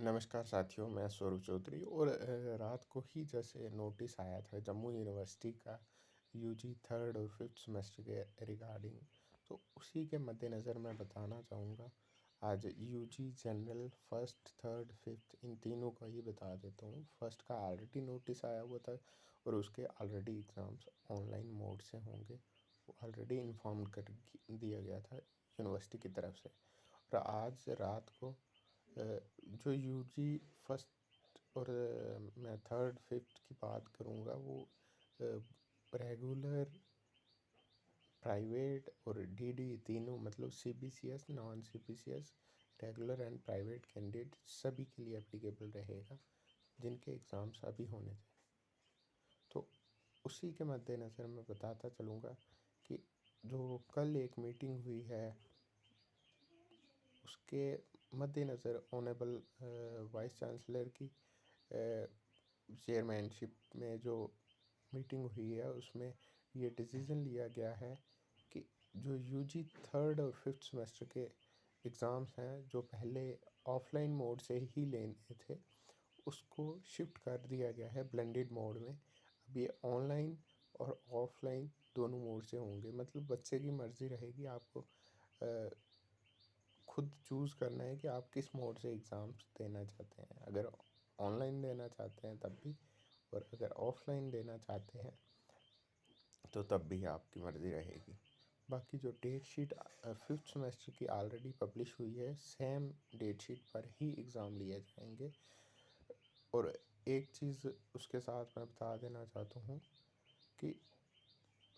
नमस्कार साथियों, मैं स्वरूप चौधरी और रात को ही जैसे नोटिस आया था जम्मू यूनिवर्सिटी का यूजी थर्ड और फिफ्थ सेमेस्टर के रिगार्डिंग। तो उसी के मद्देनज़र मैं बताना चाहूँगा। आज UG general first third fifth इन तीनों का ही बता देता हूँ। फर्स्ट का ऑलरेडी नोटिस आया हुआ था और उसके ऑलरेडी एग्ज़ाम्स ऑनलाइन मोड से होंगे, वो ऑलरेडी इन्फॉर्म कर दिया गया था यूनिवर्सिटी की तरफ से। और आज रात को जो यूजी फर्स्ट और मैं थर्ड फिफ्थ की बात करूँगा, वो रेगुलर, प्राइवेट और डीडी तीनों, मतलब CBCS, non CBCS, regular and private candidate सभी के लिए एप्लीकेबल रहेगा जिनके एग्ज़ाम्स अभी होने थे। तो उसी के मद्देनज़र मैं बताता चलूँगा कि जो कल एक मीटिंग हुई है उसके मद्देनज़र ऑनरेबल वाइस चांसलर की चेयरमैनशिप में जो मीटिंग हुई है उसमें ये डिसीज़न लिया गया है कि जो यूजी थर्ड और फिफ्थ सेमेस्टर के एग्ज़ाम्स हैं जो पहले ऑफलाइन मोड से ही लेने थे उसको शिफ्ट कर दिया गया है ब्लेंडेड मोड में। अब ये ऑनलाइन और ऑफलाइन दोनों मोड से होंगे, मतलब बच्चे की मर्ज़ी रहेगी, आपको खुद चूज़ करना है कि आप किस मोड से एग्ज़ाम्स देना चाहते हैं। अगर ऑनलाइन देना चाहते हैं तब भी, और अगर ऑफलाइन देना चाहते हैं तो तब भी आपकी मर्ज़ी रहेगी। बाकी जो डेट शीट फिफ्थ सेमेस्टर की ऑलरेडी पब्लिश हुई है, सेम डेट शीट पर ही एग्ज़ाम लिए जाएंगे। और एक चीज़ उसके साथ मैं बता देना चाहता हूँ कि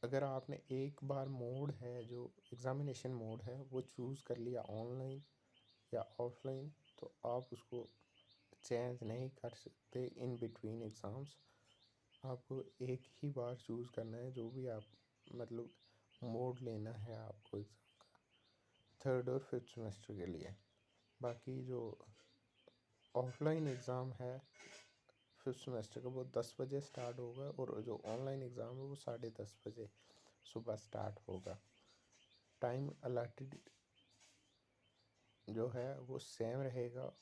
अगर आपने एक बार मोड है, जो एग्ज़ामिनेशन मोड है, वो चूज़ कर लिया ऑनलाइन या ऑफलाइन, तो आप उसको चेंज नहीं कर सकते इन बिटवीन एग्ज़ाम्स। आपको एक ही बार चूज़ करना है जो भी आप, मतलब मोड लेना है आपको एग्ज़ाम का, थर्ड और फिफ्थ सेमेस्टर के लिए। बाकी जो ऑफलाइन एग्ज़ाम है फिफ्थ सेमेस्टर का, वो 10 बजे स्टार्ट होगा और जो ऑनलाइन एग्ज़ाम है वो 10:30 बजे सुबह स्टार्ट होगा। टाइम अलाटेड जो है वो सेम रहेगा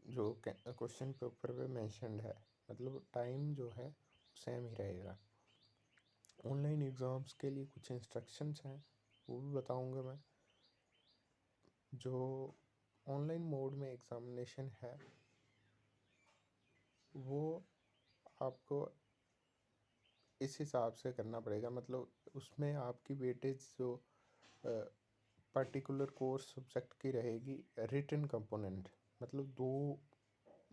जो क्वेश्चन पेपर पे मेंशन्ड है, मतलब टाइम जो है सेम ही रहेगा। ऑनलाइन एग्ज़ाम्स के लिए कुछ इंस्ट्रक्शंस हैं, वो भी बताऊंगा मैं। जो ऑनलाइन मोड में एग्ज़ामिनेशन है वो आपको इस हिसाब से करना पड़ेगा, मतलब उसमें आपकी वेटेज जो पर्टिकुलर कोर्स सब्जेक्ट की रहेगी, रिटन कंपोनेंट, मतलब दो,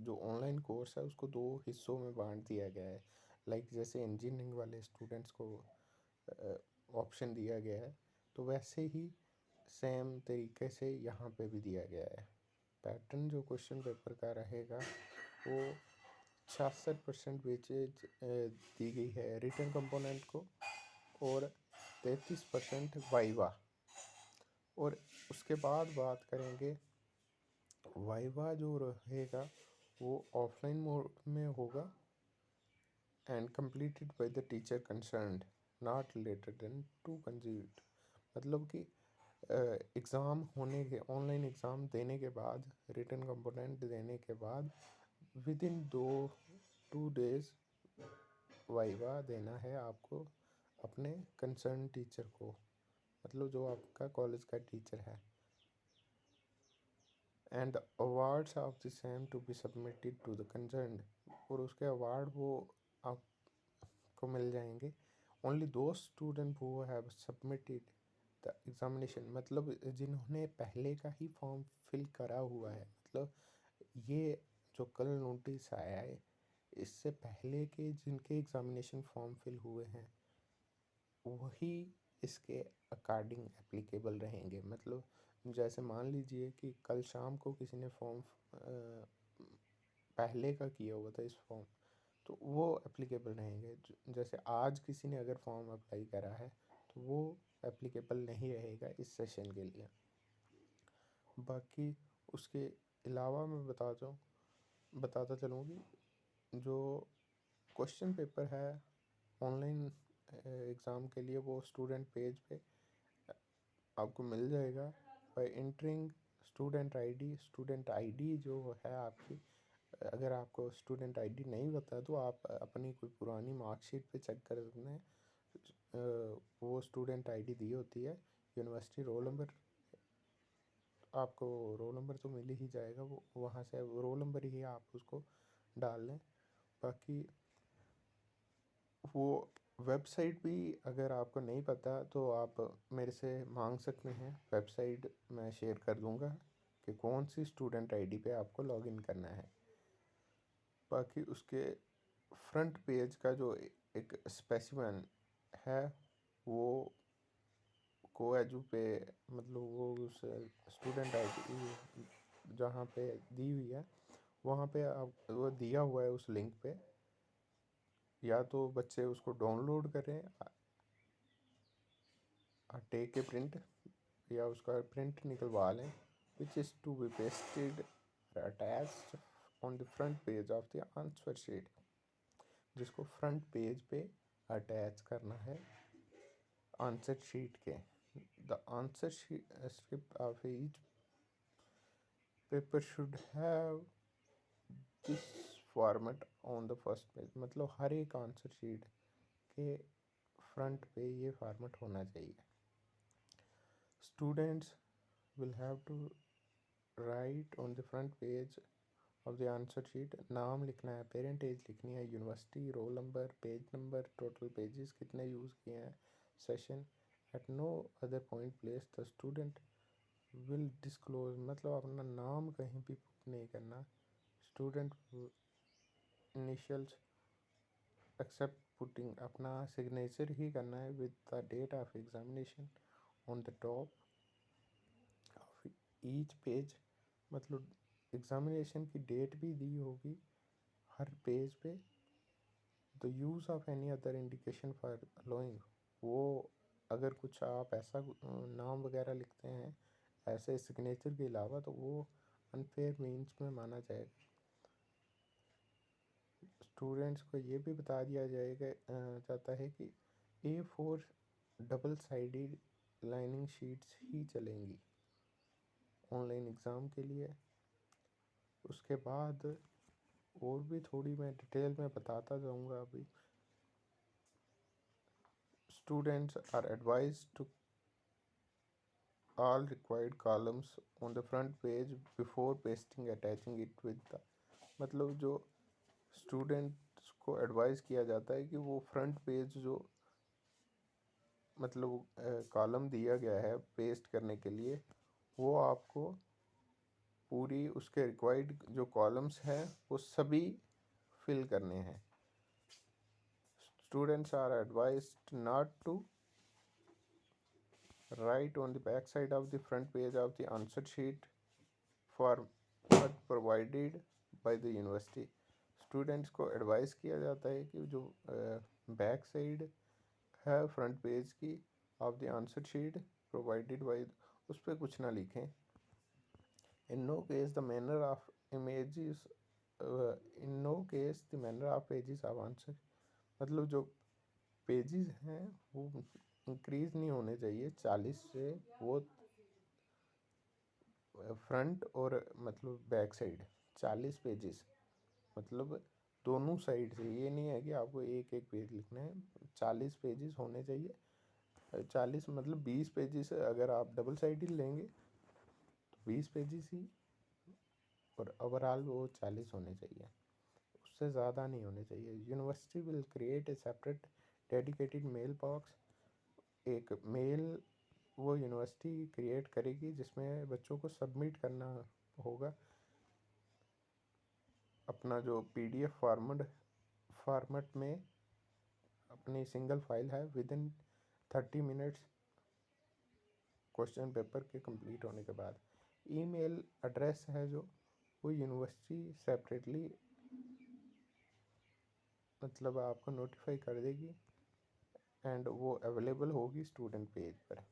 जो ऑनलाइन कोर्स है उसको दो हिस्सों में बांट दिया गया है। लाइक जैसे इंजीनियरिंग वाले स्टूडेंट्स को ऑप्शन दिया गया है, तो वैसे ही सेम तरीके से यहाँ पे भी दिया गया है। पैटर्न जो क्वेश्चन पेपर का रहेगा वो 66% वेटेज दी गई है रिटन कंपोनेंट को और 33% वाइवा। और उसके बाद बात करेंगे, वाइवा जो रहेगा वो ऑफलाइन मोड में होगा and completed by the teacher concerned, not later than to consumed। मतलब कि एग्ज़ाम होने के, ऑनलाइन एग्ज़ाम देने के बाद, रिटन कंपोनेंट देने के बाद विद इन 2 डेज़ वाइवा देना है आपको अपने कंसर्न टीचर को, मतलब जो आपका कॉलेज का टीचर है। And the awards of the sem to be submitted to the concern, और उसके अवार्ड वो आपको मिल जाएंगे only to student who have submitted the examination, मतलब जिन्होंने पहले का ही फॉर्म फिल करा हुआ है। मतलब ये जो कल नोटिस आया है, इससे पहले के जिनके एग्जामिनेशन फॉर्म फिल हुए हैं वही इसके अकॉर्डिंग एप्लीकेबल रहेंगे। मतलब जैसे मान लीजिए कि कल शाम को किसी ने फॉर्म पहले का किया हुआ था इस फॉर्म, तो वो एप्लीकेबल रहेंगे। जैसे आज किसी ने अगर फॉर्म अप्लाई करा है तो वो एप्लीकेबल नहीं रहेगा इस सेशन के लिए। बाकी उसके अलावा मैं बताता चलूँ कि जो क्वेश्चन पेपर है ऑनलाइन एग्ज़ाम के लिए, वो स्टूडेंट पेज पे आपको मिल जाएगा बाय एंटरिंग स्टूडेंट आईडी जो है आपकी, अगर आपको स्टूडेंट आईडी नहीं पता तो आप अपनी कोई पुरानी मार्कशीट पे चेक कर सकते हैं। वो स्टूडेंट आईडी दी होती है। यूनिवर्सिटी रोल नंबर, आपको रोल नंबर तो मिल ही जाएगा, वो वहाँ से रोल नंबर ही आप उसको डाल लें। बाकी वो वेबसाइट भी अगर आपको नहीं पता तो आप मेरे से मांग सकते हैं। वेबसाइट मैं शेयर कर दूंगा कि कौन सी स्टूडेंट आईडी पे आपको लॉगिन करना है। बाकी उसके फ्रंट पेज का जो एक स्पेसिमेन है वो कोएजू पे, मतलब वो उस स्टूडेंट आईडी जहाँ पे दी हुई है वहाँ पे आप वो दिया हुआ है उस लिंक पे, या तो बच्चे उसको डाउनलोड करें टेक ए प्रिंट, या उसका प्रिंट निकलवा लें, which is to be pasted attached on the front page of the answer sheet, जिसको फ्रंट पेज पे अटैच करना है आंसर शीट के। The answer script of each paper should have this format on the first page, मतलब हर एक answer sheet के front पे ये फॉर्मेट होना चाहिए। Students will have to write on the front page of the answer sheet, नाम लिखना है, पेरेंट एज लिखनी है, university, roll number, page number, total pages कितने यूज़ किए हैं, session. At no other point place the student will disclose, मतलब अपना नाम कहीं भी पुट नहीं करना। स्टूडेंट इनिशियल्स एक्सेप्ट पुटिंग, अपना सिग्नेचर ही करना है with the date of examination on the top each page, मतलब एग्जामिनेशन की डेट भी दी होगी हर पेज पे। The use of any other indication for allowing, वो अगर कुछ आप ऐसा नाम वगैरह लिखते हैं ऐसे सिग्नेचर के अलावा तो वो अनफेयर मीन्स में माना जाएगा। स्टूडेंट्स को ये भी बता दिया जाएगा जाता है कि A4 double sided lining sheets ही चलेंगी ऑनलाइन एग्ज़ाम के लिए। उसके बाद और भी थोड़ी मैं डिटेल में बताता जाऊंगा अभी। Students are advise to all required columns on the front page before pasting attaching it with the, मतलब जो स्टूडेंट्स को एडवाइस किया जाता है कि वो फ्रंट पेज जो मतलब कॉलम दिया गया है पेस्ट करने के लिए, वो आपको पूरी उसके रिक्वायर्ड जो कॉलम्स हैं वो सभी फिल करने हैं। Students are advised not to write on the back side of the front page of the answer sheet format provided by the university। स्टूडेंट्स को एडवाइस किया जाता है कि जो बैक साइड है फ्रंट पेज की of the answer sheet provided by, उस पर कुछ ना लिखें। In no case the manner of images, in no case the manner of pages of answer, मतलब जो पेजेस हैं वो इंक्रीज़ नहीं होने चाहिए 40 से, वो फ्रंट और मतलब बैक साइड 40 पेजेस, मतलब दोनों साइड से। ये नहीं है कि आपको एक एक पेज लिखना है, 40 पेजेस होने चाहिए। 40 मतलब 20 पेजेस अगर आप डबल साइडेड लेंगे तो 20 पेजेस ही, और ओवरऑल वो 40 होने चाहिए, उससे ज़्यादा नहीं होने चाहिए। University will create a separate dedicated mail box, एक मेल वो यूनिवर्सिटी क्रिएट करेगी जिसमें बच्चों को सबमिट करना होगा अपना जो PDF फॉर्मेट में अपनी सिंगल फाइल है with in 30 minutes question paper के कंप्लीट होने के बाद। ईमेल एड्रेस है जो वो यूनिवर्सिटी सेपरेटली मतलब आपको नोटिफाई कर देगी एंड वो अवेलेबल होगी स्टूडेंट पेज पर।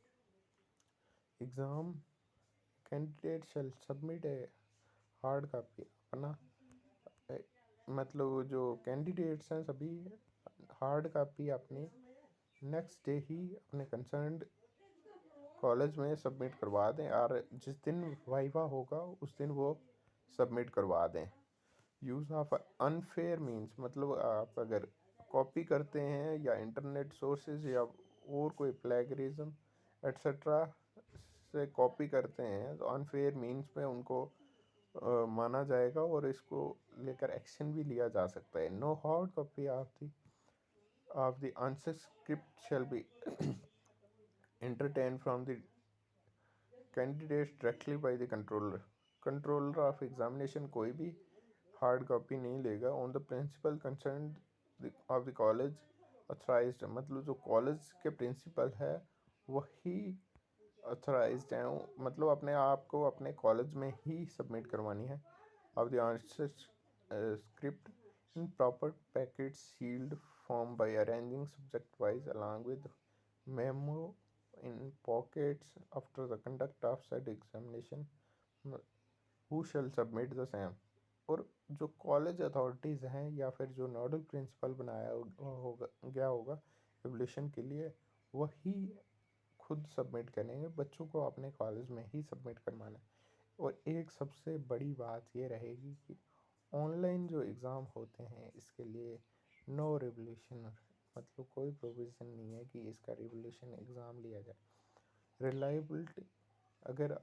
Exam candidate shell submit a hard copy, अपना मतलब जो कैंडिडेट्स हैं सभी हार्ड कॉपी अपनी नेक्स्ट डे ही अपने कंसर्न्ड कॉलेज में सबमिट करवा दें और जिस दिन वाइवा होगा उस दिन वो सबमिट करवा दें। यूज़ ऑफ अनफेयर मीन्स मतलब आप अगर कॉपी करते हैं या इंटरनेट सोर्सेज या और कोई प्लेगरिज्म एट्सट्रा से कॉपी करते हैं तो अनफेयर मीन्स में उनको माना जाएगा और इसको लेकर एक्शन भी लिया जा सकता है। No hard copy of the answer script shall be entertained from the candidates directly by the controller of examination कोई भी हार्ड कॉपी नहीं लेगा on the principal concern of the college authorized मतलब जो कॉलेज के प्रिंसिपल है वही authorised हैं मतलब अपने आप को अपने कॉलेज में ही सबमिट करवानी है of the answer script in proper packet sealed form by arranging subject wise along with memo in pockets after the conduct of said examination who shall submit the same। और जो college authorities हैं या फिर जो nodal principal बनाया होगा गया होगा एवल्यूशन के लिए वही खुद सबमिट करेंगे, बच्चों को अपने कॉलेज में ही सबमिट करवाना है। और एक सबसे बड़ी बात ये रहेगी कि ऑनलाइन जो एग्ज़ाम होते हैं इसके लिए नो रिवोल्यूशन मतलब कोई प्रोविज़न नहीं है कि इसका रिवोल्यूशन एग्ज़ाम लिया जाए। रिलायबिलिटी अगर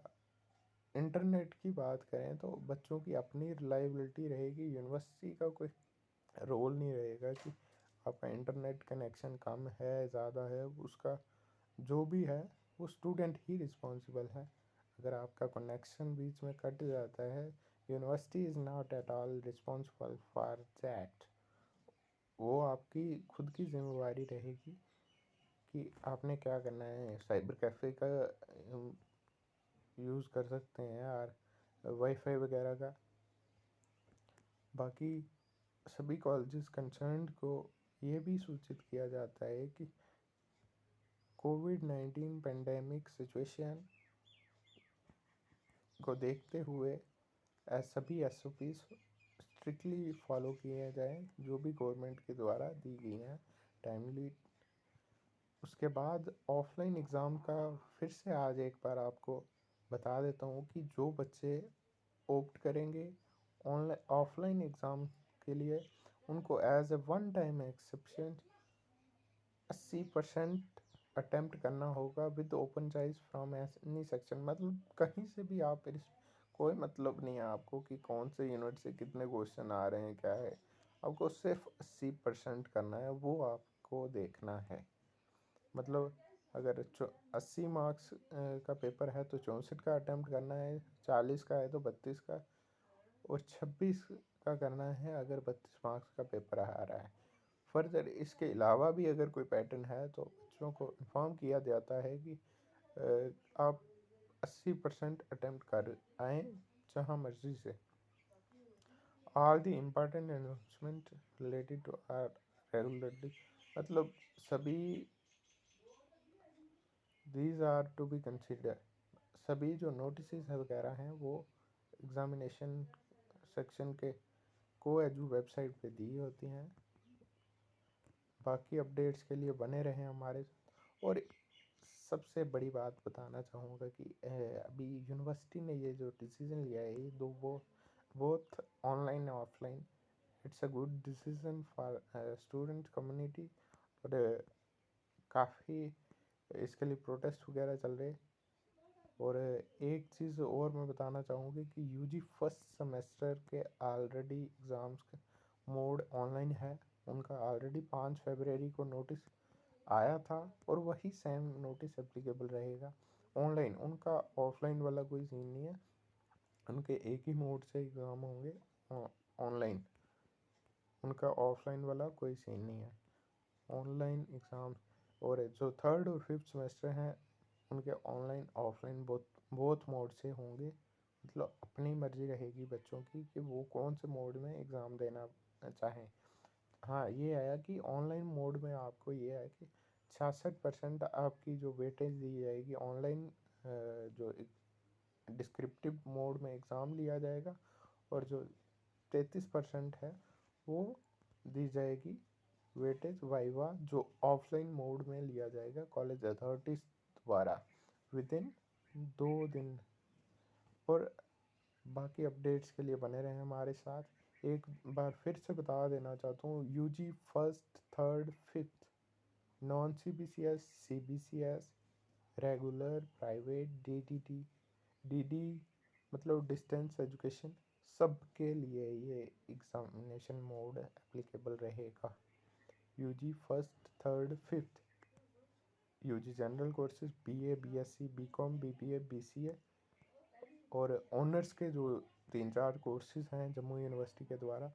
इंटरनेट की बात करें तो बच्चों की अपनी रिलायबिलिटी रहेगी, यूनिवर्सिटी का कोई रोल नहीं रहेगा कि आपका इंटरनेट कनेक्शन कम है ज़्यादा है, उसका जो भी है वो स्टूडेंट ही रिस्पॉन्सिबल है। अगर आपका कनेक्शन बीच में कट जाता है university is not at all responsible for that. वो आपकी खुद की जिम्मेवारी रहेगी कि आपने क्या करना है। साइबर कैफ़े का यूज़ कर सकते हैं और वाईफाई वगैरह का। बाकी सभी कॉलेजेस कंसर्न्ड को ये भी सूचित किया जाता है कि कोविड-19 पेंडेमिक सिचुएशन को देखते हुए सभी SOPs स्ट्रिक्टली फॉलो किए जाएँ जो भी गवर्नमेंट के द्वारा दी गई हैं टाइमली। उसके बाद ऑफलाइन एग्ज़ाम का फिर से आज एक बार आपको बता देता हूँ कि जो बच्चे ऑप्ट करेंगे ऑनलाइन ऑफलाइन एग्ज़ाम के लिए उनको as a one time exception 80% attempt करना होगा with open choice from any section. मतलब कहीं से भी आप कोई मतलब नहीं है आपको कि कौन से यूनिट से कितने क्वेश्चन आ रहे हैं क्या है, आपको सिर्फ 80% करना है, वो आपको देखना है। मतलब अगर 80 मार्क्स का पेपर है तो 64 का अटेम्प्ट करना है, 40 का है तो 32 का और 26 का करना है अगर 32 मार्क्स का पेपर आ रहा है। फर्दर इसके अलावा भी अगर कोई पैटर्न है तो बच्चों को इन्फॉर्म किया जाता है कि आप 80% अटेम्प्ट कर आएँ जहाँ मर्जी से। All the important announcement related to are regularly मतलब सभी these are to be consider सभी जो नोटिस वगैरह हैं वो एग्ज़ामिनेशन सेक्शन के कोएजू वेबसाइट पे दी होती हैं। बाकी अपडेट्स के लिए बने रहें हमारे साथ। और सबसे बड़ी बात बताना चाहूँगा कि अभी यूनिवर्सिटी ने ये जो डिसीज़न लिया है ये वो बोथ ऑनलाइन और offline it's a good decision for student community. और काफ़ी इसके लिए प्रोटेस्ट वगैरह चल रहे। और एक चीज़ और मैं बताना चाहूँगी कि यूजी फर्स्ट सेमेस्टर के ऑलरेडी एग्ज़ाम्स का मोड ऑनलाइन है। उनका ऑलरेडी 5 फरवरी को नोटिस आया था और वही सेम नोटिस एप्लीकेबल रहेगा ऑनलाइन। उनका ऑफलाइन वाला कोई सीन नहीं है, उनके एक ही मोड से एग्ज़ाम होंगे ऑनलाइन। उनका ऑफलाइन वाला कोई सीन नहीं है, ऑनलाइन एग्ज़ाम। और जो 3rd और 5th सेमेस्टर हैं उनके ऑनलाइन ऑफलाइन बोथ मोड से होंगे। मतलब अपनी मर्ज़ी रहेगी बच्चों की कि वो कौन से मोड में एग्ज़ाम देना चाहें। हाँ ये आया कि ऑनलाइन मोड में आपको ये है कि 66% आपकी जो वेटेज दी जाएगी ऑनलाइन जो डिस्क्रिप्टिव मोड में एग्ज़ाम लिया जाएगा और जो 33% है वो दी जाएगी वेटेज वाइवा जो ऑफलाइन मोड में लिया जाएगा कॉलेज अथॉरिटीज़ द्वारा। विदिन 2 दिन। और बाकी अपडेट्स के लिए बने रहें हमारे साथ। एक बार फिर से बता देना चाहता हूँ, UG first, third, fifth, non CBCS, CBCS, regular, private, DD मतलब डिस्टेंस एजुकेशन, सब के लिए ये एग्जामिनेशन मोड एप्लीकेबल रहेगा। UG first, third, fifth, UG general courses BA, BSc, BCom, BBA, BCA और ऑनर्स के जो 3-4 कोर्सेज हैं जम्मू यूनिवर्सिटी के द्वारा,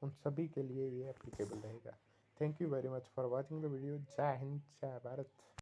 उन सभी के लिए ये एप्लीकेबल रहेगा। Thank you very much for watching the video. जय हिंद, जय भारत।